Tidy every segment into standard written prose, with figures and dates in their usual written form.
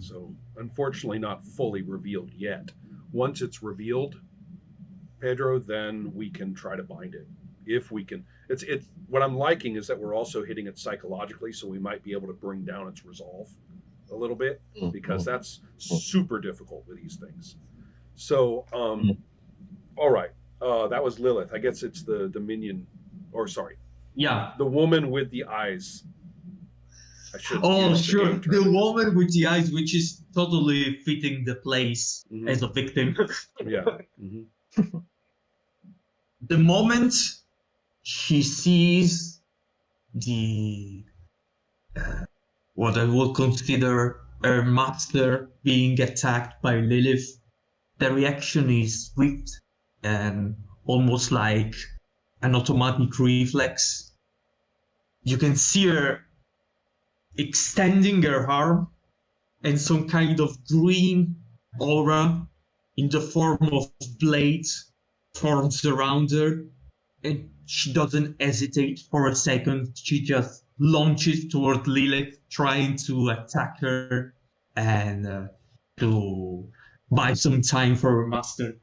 So, unfortunately, not fully revealed yet. Once it's revealed, Pedro, then we can try to bind it. If we can, it's what I'm liking is that we're also hitting it psychologically, so we might be able to bring down its resolve a little bit because Mm-hmm. that's super difficult with these things. So, all right, that was Lilith. I guess it's the minion, or sorry, Yeah. the woman with the eyes. I should Oh, use the sure. game term The at this woman point. with the eyes, which is totally fitting the place as a victim. Yeah. Mm-hmm. The moment she sees the what I would consider her master being attacked by Lilith, the reaction is swift and almost like an automatic reflex. You can see her extending her arm, and some kind of green aura in the form of blades forms around her. And she doesn't hesitate for a second. She just launches toward Lilith, trying to attack her and to buy some time for her master.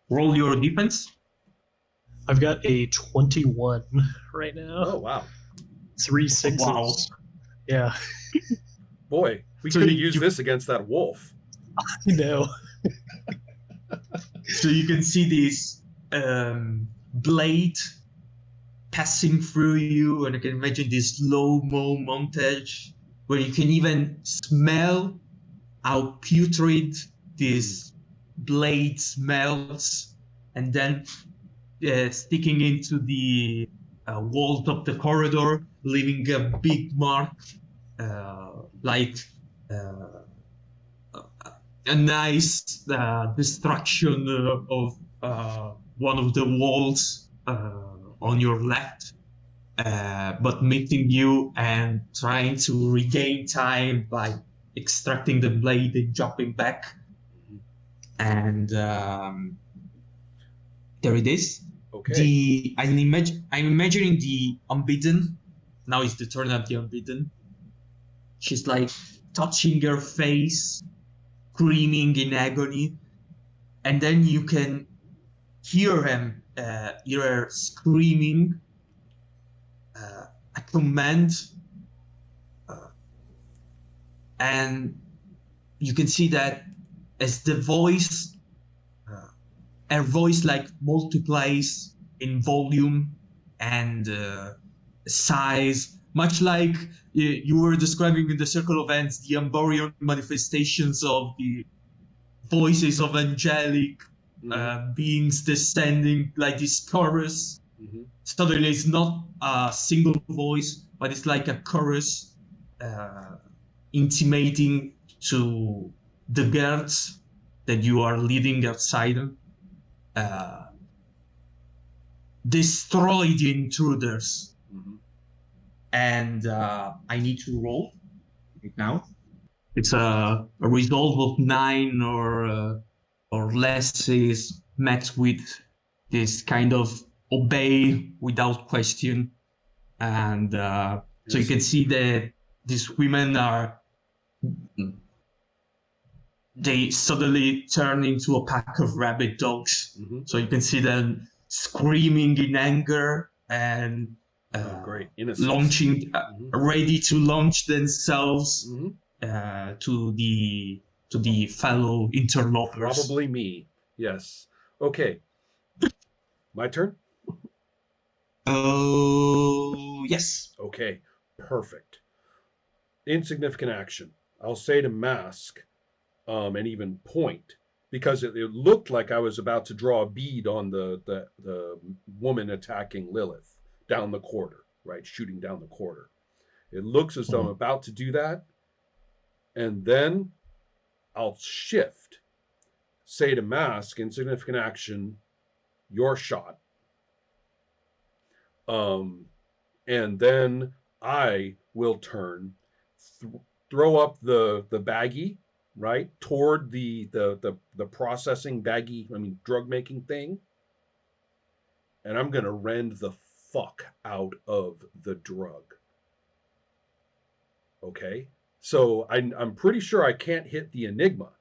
Roll your defense. I've got a 21 right now. Oh wow! 3 sixes. Wow. Yeah. Boy, we So could have you- used you- this against that wolf. No. So you can see this blade passing through you, and I can imagine this slow-mo montage where you can even smell how putrid this blade smells, and then sticking into the walls of the corridor, leaving a big mark, like a nice destruction of one of the walls on your left, but meeting you and trying to regain time by extracting the blade and jumping back. And there it is. Okay. I'm imagining the unbidden. Now it's the turn of the unbidden. She's like touching her face, screaming in agony, and then you can hear her screaming a command, and you can see that as the voice, her voice like multiplies in volume and size, much like you were describing in the Circle of Ends, the embryonic manifestations of the voices of angelic beings descending like this chorus. Suddenly it's not a single voice, but it's like a chorus intimating to the guards that you are leading outside them. Destroy the intruders. And I need to roll right now. It's a result of 9 or less is met with this kind of obey without question. And so you can see that these women they suddenly turn into a pack of rabid dogs. So you can see them screaming in anger and great. launching, ready to launch themselves to the fellow interlopers. Probably me. Yes. Okay. My turn? Oh, yes. Okay. Perfect. Insignificant action. I'll say to Mask and even point, because it looked like I was about to draw a bead on the woman attacking Lilith down the corridor, right? Shooting down the corridor. It looks as though I'm about to do that. And then I'll shift, say to Mask, insignificant action, your shot. And then I will turn, throw up the baggie, right, toward the processing baggie, drug making thing. And I'm going to rend the fuck out of the drug. Okay? So I'm pretty sure I can't hit the Enigma,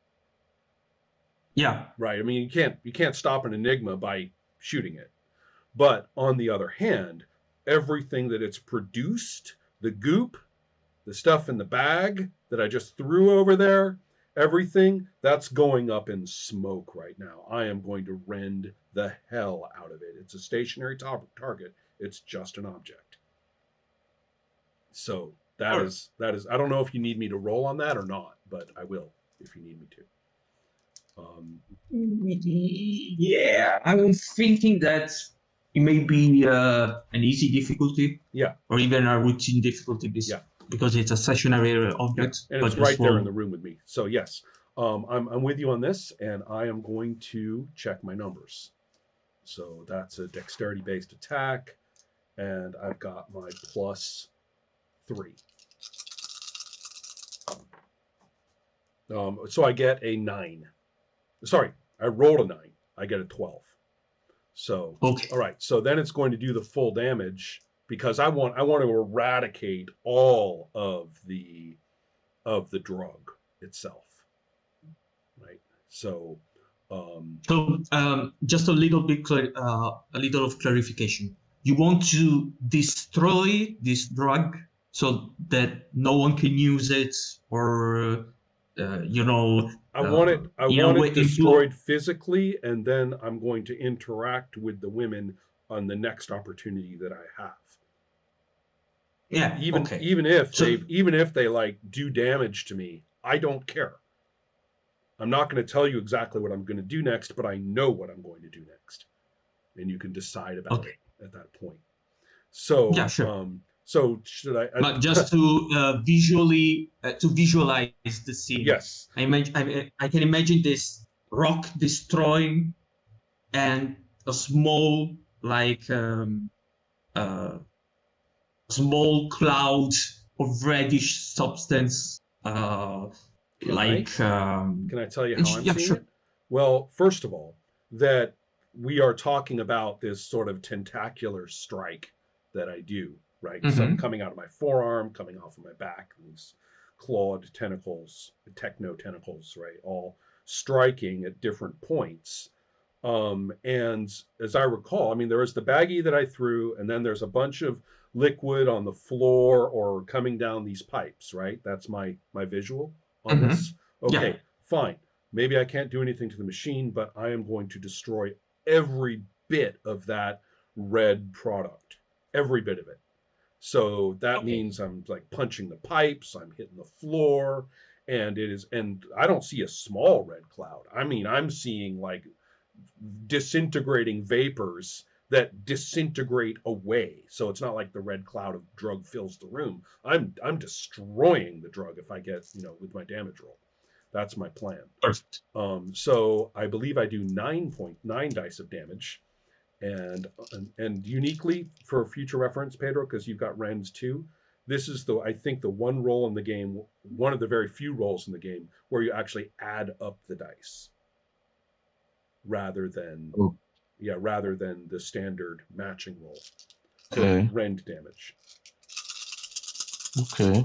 Yeah. right? I mean, you can't stop an Enigma by shooting it. But on the other hand, everything that it's produced, the goop, the stuff in the bag that I just threw over there, everything that's going up in smoke right now. I am going to rend the hell out of it. It's a stationary target. It's just an object. So Sure. that is. I don't know if you need me to roll on that or not, but I will if you need me to. Yeah, I was thinking that it may be an easy difficulty, Yeah, or even a routine difficulty, yeah, because it's a stationary yeah, object. and But it's this right there in will. the room with me. So yes, I'm with you on this, and I am going to check my numbers. So that's a dexterity based attack, and I've got my +3. So I get a 9. Sorry, I rolled a 9. I get a 12. So Okay. all right. So then it's going to do the full damage because I want to eradicate all of the drug itself, right? So So just a little bit, a little of clarification. You want to destroy this drug so that no one can use it, or I in a want way it destroyed physically, and then I'm going to interact with the women on the next opportunity that I have. Yeah. Okay. Even if they like do damage to me, I don't care. I'm not going to tell you exactly what I'm going to do next, but I know what I'm going to do next, and you can decide about it at that point. So Yeah, sure. So should I? But just to visualize the scene. Yes. I can imagine this rock destroying and a small uh, small cloud of reddish substance. Can I tell you how I'm Yeah, seeing sure. it? Well, first of all, that we are talking about this sort of tentacular strike that I do, right? Some coming out of my forearm, coming off of my back, these clawed tentacles, techno tentacles, right? All striking at different points. And as I recall, I mean, there was the baggie that I threw, and then there's a bunch of liquid on the floor or coming down these pipes, right? That's my visual on this. Okay, Yeah. fine. Maybe I can't do anything to the machine, but I am going to destroy every bit of that red product, every bit of it. So that means I'm like punching the pipes, I'm hitting the floor, and I don't see a small red cloud. I mean, I'm seeing like disintegrating vapors that disintegrate away. So it's not like the red cloud of drug fills the room. I'm destroying the drug if I get, with my damage roll. That's my plan. Perfect. So I believe I do 9.9 dice of damage, and uniquely for future reference, Pedro, because you've got Rens too. This is I think the one roll in the game, one of the very few rolls in the game where you actually add up the dice rather than the standard matching roll for rend damage. Okay.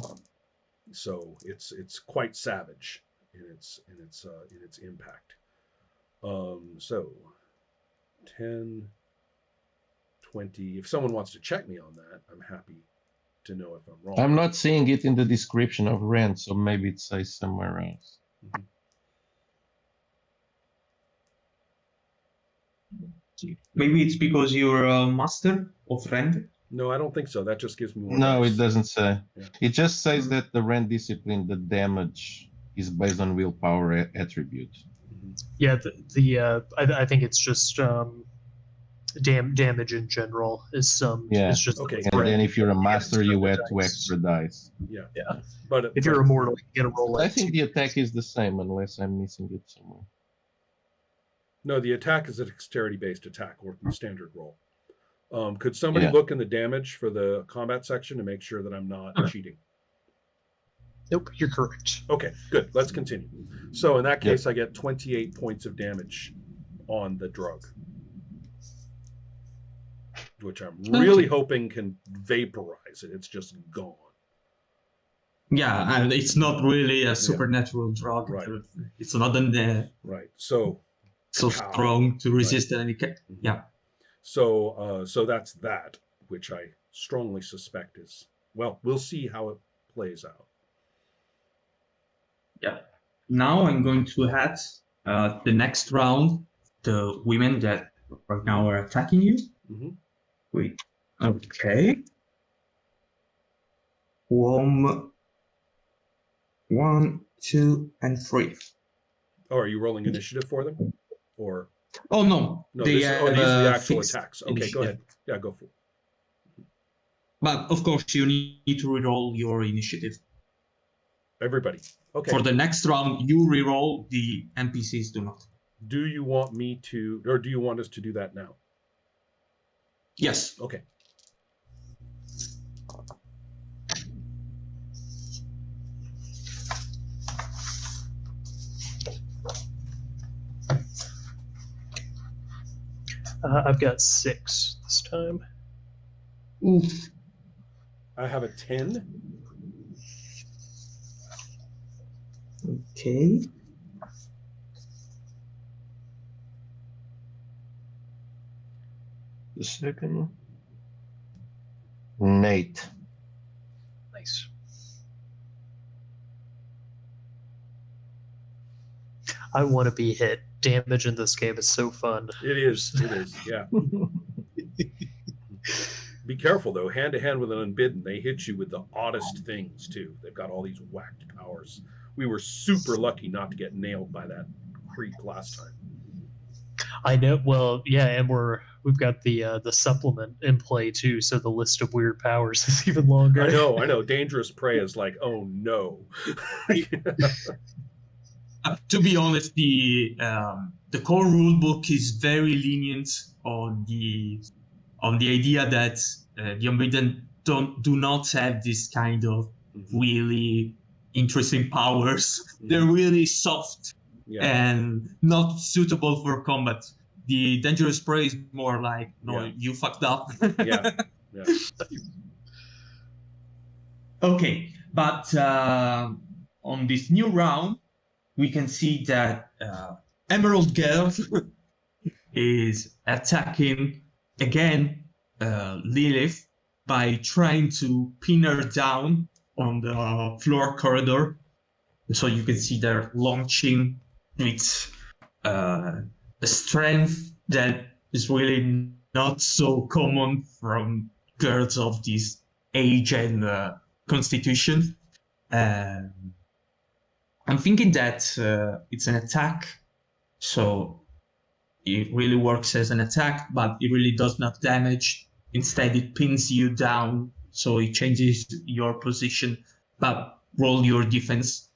So it's quite savage in its impact. So 10, 20. If someone wants to check me on that, I'm happy to know if I'm wrong. I'm not seeing it in the description of rent, so maybe it says somewhere else. Mm-hmm. Maybe it's because you're a master of rend. No, I don't think so. That just gives me more No, dice. it doesn't say. Yeah. It just says that the rend discipline, the damage is based on willpower attribute. Mm-hmm. Yeah, I think it's just damage in general is is just okay. And then if you're a master, you add 2 extra dice. Yeah. But if you're immortal, you get a roll. I think the attack is the same unless I'm missing it somewhere. No, the attack is a dexterity-based attack or standard roll. Could somebody look in the damage for the combat section to make sure that I'm not cheating? Nope, you're correct. Okay, good. Let's continue. So in that case, I get 28 points of damage on the drug, which I'm really hoping can vaporize it. It's just gone. Yeah, and it's not really a supernatural drug. Right. It's not Right. So so pow. strong to resist any. Mhm. Yeah. So that's that, which I strongly suspect is, well, we'll see how it plays out. Yeah. Now I'm going to add the next round, the women that right now are attacking you. Mm-hmm. Wait. Okay. One, 2, and 3. Oh, are you rolling initiative for them? Or Oh no, no, they these have are the a actual fixed attacks. Okay, initiative. go ahead. Yeah, go for it. But of course, you need to reroll your initiative. Everybody. Okay. For the next round, you reroll. The NPCs do not. Do you want me to, or do you want us to do that now? Yes. Okay. I've got 6 this time. Oof. I have a 10. Okay. The second one. 8. Nice. I want to be hit. Damage in this game is so fun. It is. It is. Yeah. Be careful though. Hand to hand with an unbidden, they hit you with the oddest things too. They've got all these whacked powers. We were super lucky not to get nailed by that creep last time. I know. Well, yeah, and we've got the supplement in play too, so the list of weird powers is even longer. I know. Dangerous prey is like, oh no. To be honest, the core rulebook is very lenient on the idea that the Unbidden do not have this kind of really interesting powers. They're really soft and not suitable for combat. The dangerous prey is more like, no, you fucked up. Yeah. Okay, but on this new round, we can see that Emerald Girl is attacking again Lilith by trying to pin her down on the floor corridor. So you can see they're launching with a strength that is really not so common from girls of this age and constitution. I'm thinking that it's an attack, so it really works as an attack, but it really does not damage. Instead, it pins you down, so it changes your position, but roll your defense.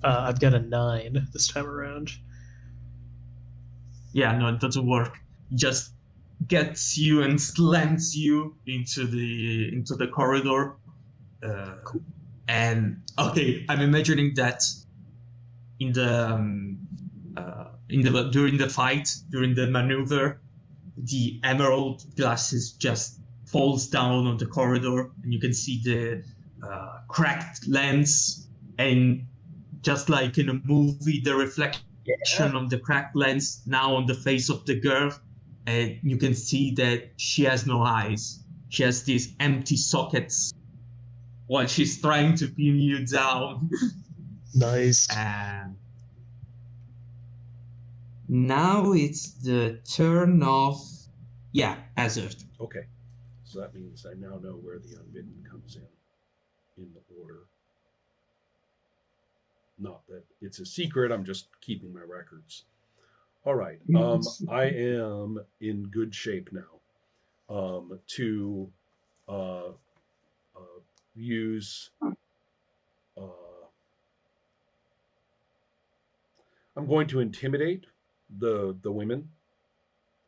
I've got a 9 this time around. Yeah, no, it doesn't work. It just gets you and slams you into the corridor. Cool. And okay, I'm imagining that in the during the fight, during the maneuver, the emerald glasses just falls down on the corridor, and you can see the cracked lens, and just like in a movie, the reflection of the cracked lens now on the face of the girl, and you can see that she has no eyes. She has these empty sockets while she's trying to pin you down. Nice. And now it's the turn of Hazard. Okay. So that means I now know where the unbidden comes in the order. Not that it's a secret, I'm just keeping my records. All right. I am in good shape now to use. I'm going to intimidate the women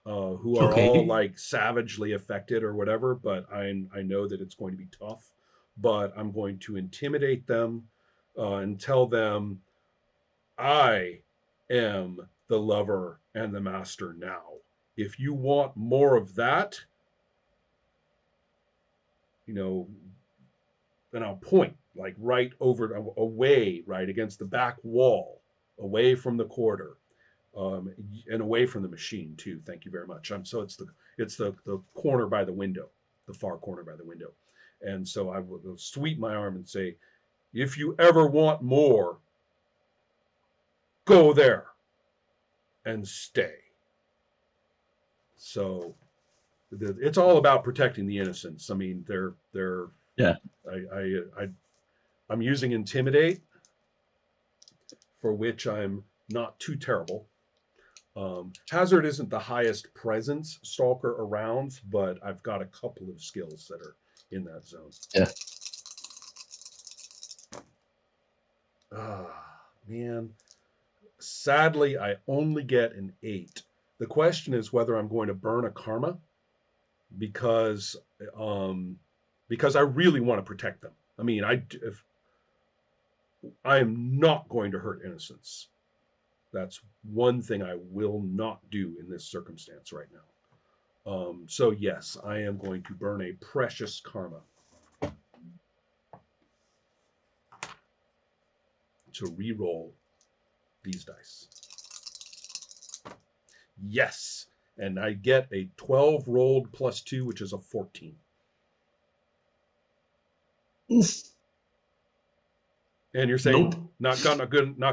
who are all like savagely affected or whatever, but I know that it's going to be tough. But I'm going to intimidate them and tell them I am the lover and the master now. If you want more of that, then I'll point like right over, away, right against the back wall, away from the corridor, and away from the machine too. Thank you very much. So it's the corner by the window, the far corner by the window, and so I will sweep my arm and say, if you ever want more, go there and stay. So it's all about protecting the innocents. I mean, Yeah. I'm using intimidate, for which I'm not too terrible. Hazard isn't the highest presence stalker around, but I've got a couple of skills that are in that zone. Yeah. Man. Sadly, I only get an 8. The question is whether I'm going to burn a karma, because I really want to protect them. I mean, I am not going to hurt innocents. That's one thing I will not do in this circumstance right now. So yes, I am going to burn a precious karma to re-roll these dice. Yes, and I get a 12 rolled plus 2, which is a 14. Oof. And you're saying Nope. not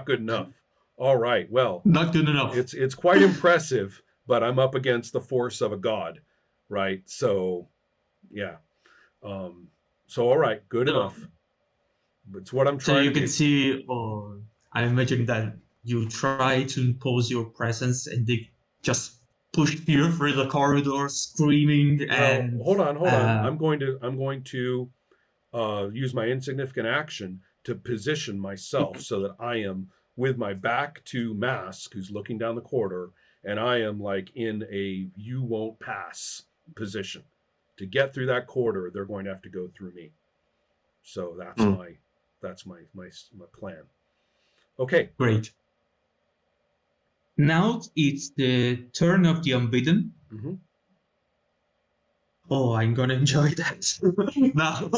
good enough. All right, well, Not good enough. it's quite impressive, but I'm up against the force of a god, right? So, yeah. So all right, good enough. It's what I'm So trying you to can do. see, or I imagine that you try to impose your presence, and they just push you through the corridor, screaming. Well, And hold on. I'm going to use my insignificant action to position myself so that I am with my back to Mask, who's looking down the corridor, and I am like in a you won't pass position. To get through that corridor, they're going to have to go through me. So that's my plan. Okay. Great. Now it's the turn of the unbidden. Mm-hmm. Oh, I'm gonna enjoy that. Now,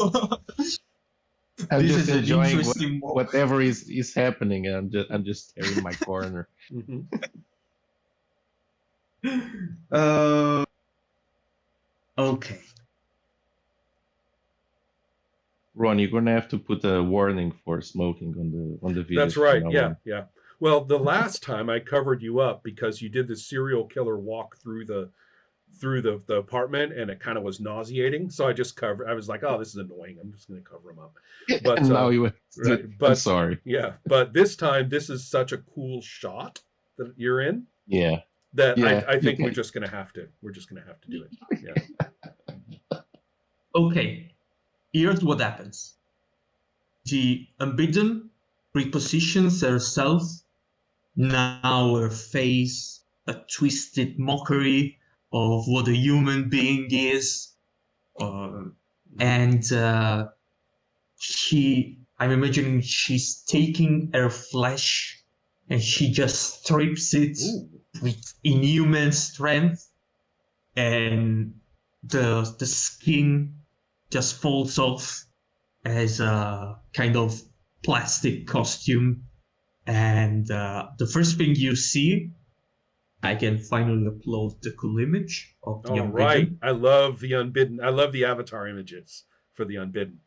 I'm this just is an enjoying interesting moment. whatever is happening, and I'm just staring in my corner. Mm-hmm. Okay. Ron, you're gonna have to put a warning for smoking on the video. That's right. Yeah. Well, the last time I covered you up because you did the serial killer walk through the apartment, and it kind of was nauseating. So I just covered. I was like, oh, this is annoying. I'm just going to cover him up. But And now you. right, I'm sorry. Yeah, but this time this is such a cool shot that you're in. Yeah. That Yeah, I think you we're can- just going to have to do it. Yeah. Okay. Here's what happens. The unbidden repositions herself. Now her face, a twisted mockery of what a human being is. And I'm imagining she's taking her flesh and she just strips it with inhuman strength, and the skin just falls off as a kind of plastic costume. And the first thing you see, I can finally upload the cool image of the All unbidden. right. I love the unbidden. I love the avatar images for the unbidden.